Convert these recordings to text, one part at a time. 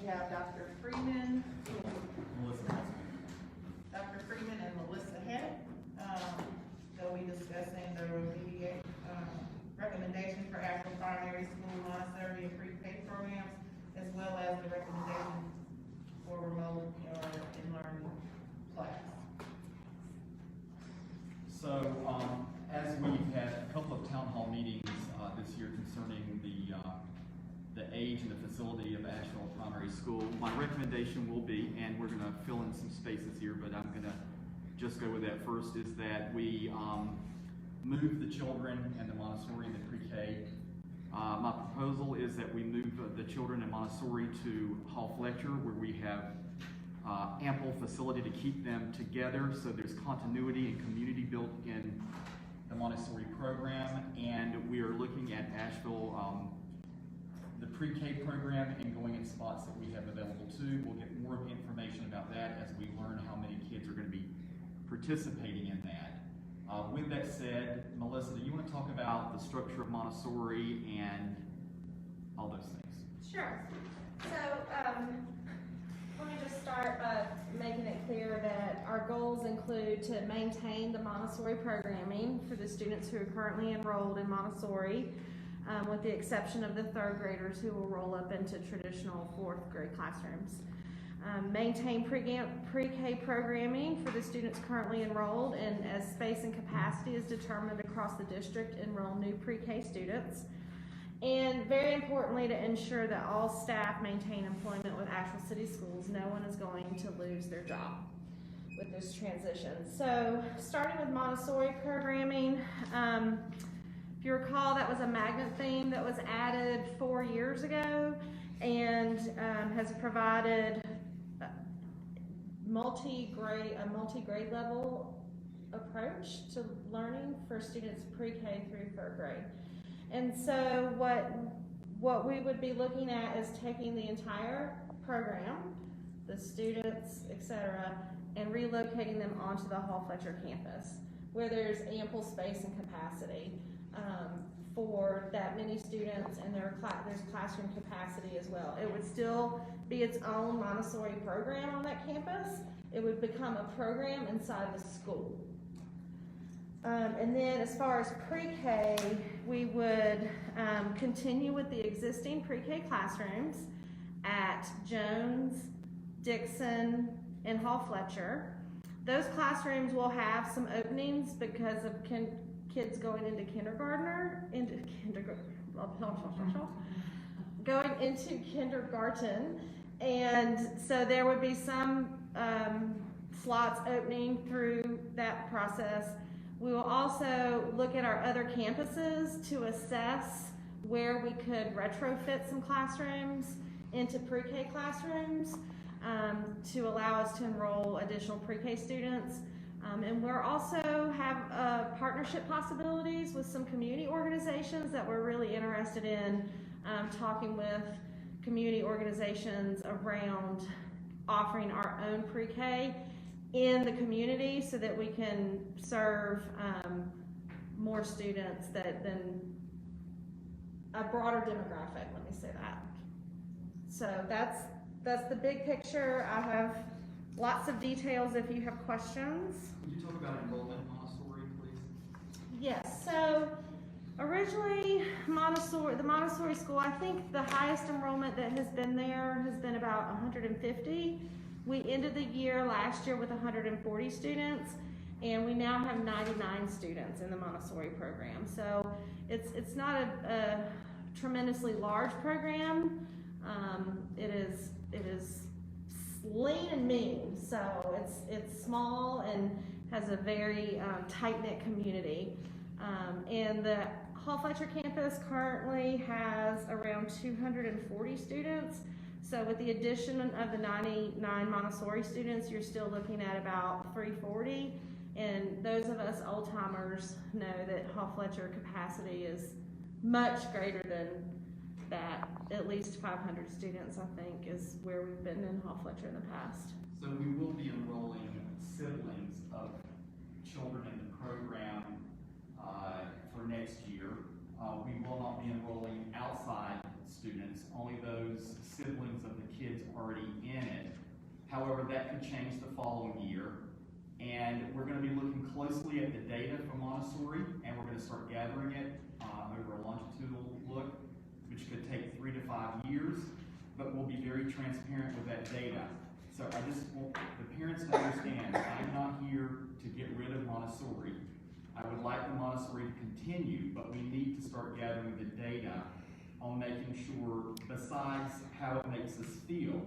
we have Dr. Freeman, Melissa. Dr. Freeman and Melissa Head. They'll be discussing the recommendation for Asheville Primary School Montessori and pre-K programs, as well as the recommendation for remote in-learning class. So, as we've had a couple of town hall meetings this year concerning the age and the facility of Asheville Primary School, my recommendation will be, and we're going to fill in some spaces here, but I'm going to just go with that first, is that we move the children and the Montessori and the pre-K. My proposal is that we move the children in Montessori to Hall Fletcher, where we have ample facility to keep them together, so there's continuity and community built in the Montessori program. And we are looking at Asheville, the pre-K program, and going in spots that we have available too. We'll get more information about that as we learn how many kids are going to be participating in that. With that said, Melissa, do you want to talk about the structure of Montessori and all those things? Sure. So, let me just start by making it clear that our goals include to maintain the Montessori programming for the students who are currently enrolled in Montessori, with the exception of the third graders who will roll up into traditional fourth grade classrooms. Maintain pre-K programming for the students currently enrolled, and as space and capacity is determined across the district, enroll new pre-K students. And very importantly, to ensure that all staff maintain employment with Asheville City Schools. No one is going to lose their job with this transition. So, starting with Montessori programming, if you recall, that was a magnet theme that was added 4 years ago, and has provided a multi-grade level approach to learning for students pre-K through third grade. And so what we would be looking at is taking the entire program, the students, etc., and relocating them onto the Hall Fletcher campus, where there's ample space and capacity for that many students, and there's classroom capacity as well. It would still be its own Montessori program on that campus. It would become a program inside the school. And then as far as pre-K, we would continue with the existing pre-K classrooms at Jones, Dixon, and Hall Fletcher. Those classrooms will have some openings because of kids going into kindergarten, and so there would be some slots opening through that process. We will also look at our other campuses to assess where we could retrofit some classrooms into pre-K classrooms to allow us to enroll additional pre-K students. And we're also have partnership possibilities with some community organizations that we're really interested in talking with community organizations around offering our own pre-K in the community so that we can serve more students than a broader demographic, let me say that. So that's the big picture. I have lots of details if you have questions. Could you talk about enrollment in Montessori, please? Yes, so originally the Montessori school, I think the highest enrollment that has been there has been about 150. We ended the year last year with 140 students, and we now have 99 students in the Montessori program. So it's not a tremendously large program. It is lean and mean, so it's small and has a very tight-knit community. And the Hall Fletcher campus currently has around 240 students. So with the addition of the 99 Montessori students, you're still looking at about 340. And those of us old-timers know that Hall Fletcher capacity is much greater than that. At least 500 students, I think, is where we've been in Hall Fletcher in the past. So we will be enrolling siblings of children in the program for next year. We will not be enrolling outside students, only those siblings of the kids already in it. However, that could change the following year. And we're going to be looking closely at the data from Montessori, and we're going to start gathering it over a longitudinal look, which could take 3 to 5 years, but we'll be very transparent with that data. So I just want the parents to understand, I'm not here to get rid of Montessori. I would like the Montessori to continue, but we need to start gathering the data on making sure, besides how it makes us feel,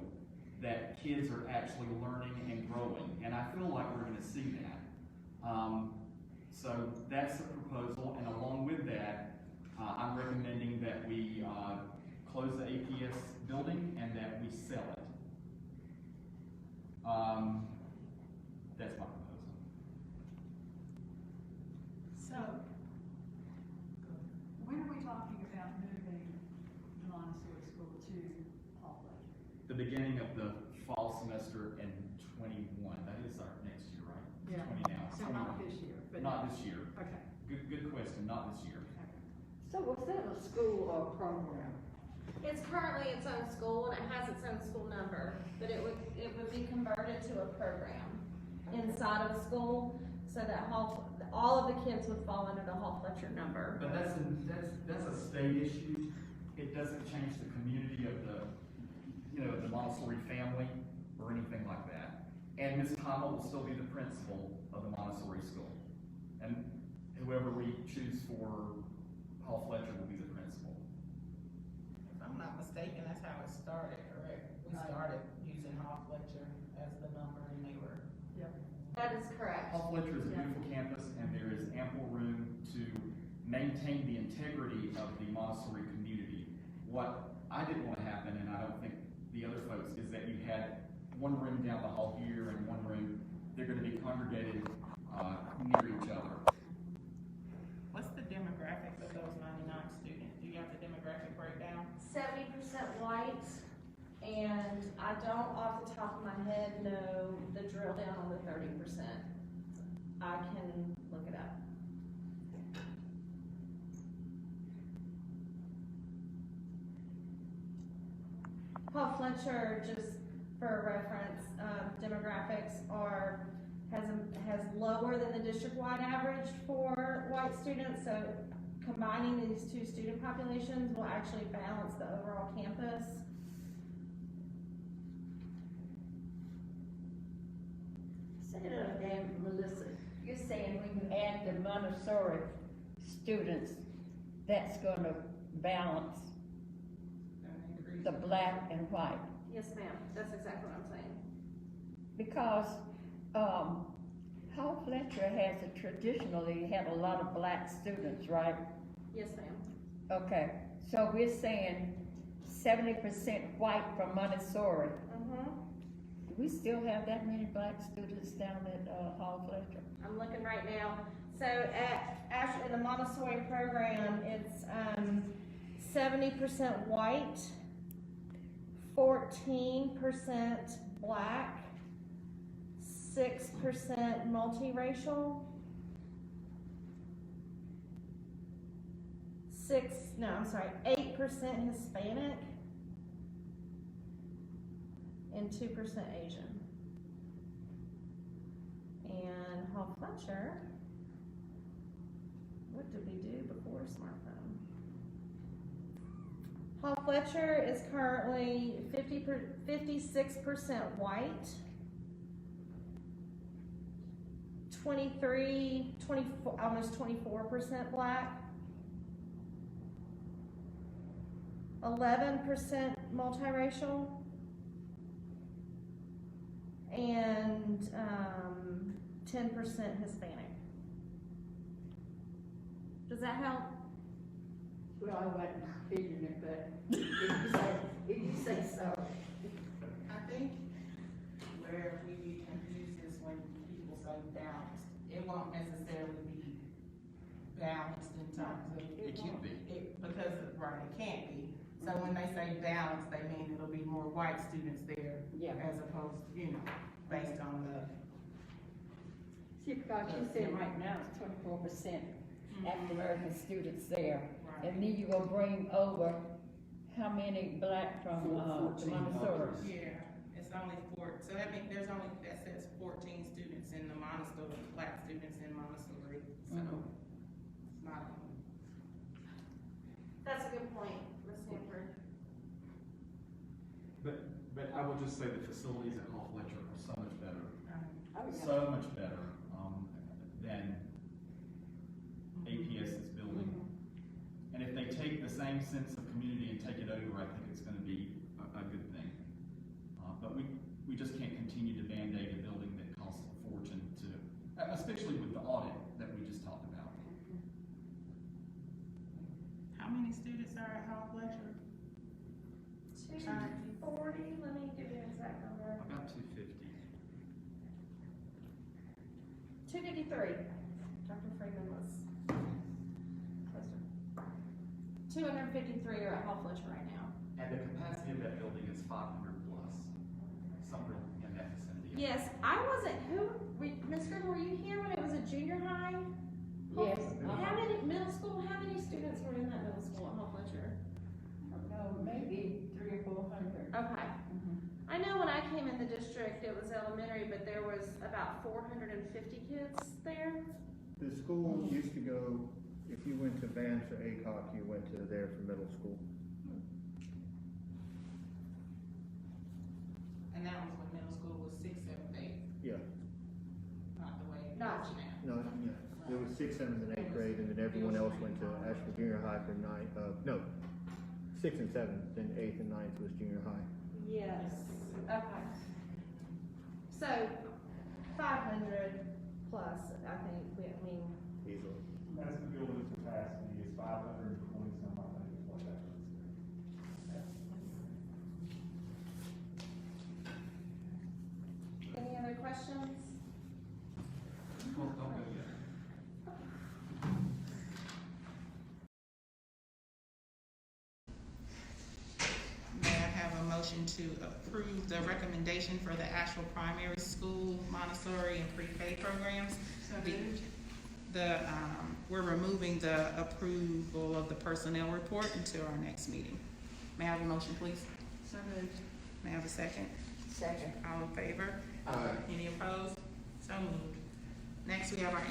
that kids are actually learning and growing. And I feel like we're gonna see that. So that's the proposal, and along with that, I'm recommending that we close the APS building and that we sell it. That's my proposal. So, when are we talking about moving the Montessori school to Hall Fletcher? The beginning of the fall semester in 21. That is our next year, right? It's Yeah. 20 now. So not this year, but. Not this year. Okay. Good question. Not this year. Okay. So was that a school or program? It's currently its own school and it has its own school number, but it would be converted to a program inside of a school so that all of the kids would fall under the Hall Fletcher number. But that's a state issue. It doesn't change the community of the Montessori family or anything like that. And Ms. Thomas will still be the principal of the Montessori school. And whoever we choose for Hall Fletcher will be the principal. If I'm not mistaken, that's how it started, correct? We started using Hall Fletcher as the number and they were. Yep. That is correct. Hall Fletcher is a Yeah. beautiful campus, and there is ample room to maintain the integrity of the Montessori community. What I didn't want to happen, and I don't think the other folks, is that you had one room down the hall here and one room, they're going to be congregated near each other. What's the demographics of those 99 students? Do you have the demographic breakdown? 70% white, and I don't off the top of my head know the drill down on the 30%. I can look it up. Hall Fletcher, just for reference, demographics has lower than the district-wide average for white students, so combining these two student populations will actually balance the overall campus. Say that again, Melissa. You're saying when you add the Montessori students, that's gonna balance the black and white? Yes, ma'am, that's exactly what I'm saying. Because, Hall Fletcher has traditionally had a lot of black students, right? Yes, ma'am. Okay, so we're saying 70% white from Montessori. Mm-hmm. Do we still have that many black students down at, Hall Fletcher? I'm looking right now. So actually in the Montessori program, it's 70% white, 14% black, 6% multiracial, 8% Hispanic, and 2% Asian. And Hall Fletcher, what did we do before smartphone? Hall Fletcher is currently 56% white, 24, almost 24% black, 11% multiracial, and 10% Hispanic. Does that help? Well, I wasn't feeling it, but if you say so. I think where we be confused is when people say balanced. It won't necessarily be balanced in terms of. It can't be. Because, right, it can't be. So when they say balanced, they mean it'll be more white students there. Yeah. As opposed, based on the. See, because you said right now it's 24% African American students there. Right. And then you gonna bring over how many black from, 14 Montessori? others. Yeah, it's only so that means that says 14 students in the Montessori, black students in Montessori, so Mhm. it's not. That's a good point, Ms. Sanford. But I will just say the facilities at Hall Fletcher are so much better, Oh, yeah. so much better, than APS's building. And if they take the same sense of community and take it over, I think it's gonna be a good thing. But we just can't continue to Band-Aid a building that costs a fortune to, especially with the audit that we just talked about. How many students are at Hall Fletcher? 240, let me give you an exact number. About 250. 253. Dr. Freeman was closer. 253 are at Hall Fletcher right now. And the capacity of that building is 500 plus, somewhere in that vicinity. Yes, I wasn't, Ms. Gribble, were you here when it was a junior high? Yes. How many, middle school, how many students were in that middle school at Hall Fletcher? No, maybe 300 or 400. Okay. I know when I came in the district, it was elementary, but there was about 450 kids there. The school used to go, if you went to Vance or Acock, you went to there for middle school. And that was when middle school was 6, 7, 8, Yeah, not the way it is Gotcha. now. no, yeah, there was 6th, 7th, and 8th grade, and then everyone else went to Asheville Junior High for 6th and 7th, then 8th and 9th was junior high. Yes. Okay. So, 500 plus, I think, I mean, Easily. That's the building's capacity is 520 some, I think, is what that is. any other questions? Well, don't go yet. May I have a motion to approve the recommendation for the actual primary school Montessori and pre-K programs? We're removing the approval of the personnel report until our next meeting. May I have a motion, please? So moved. May I have a second? Second. All in favor? Aye. Any opposed? So moved. Next, we have our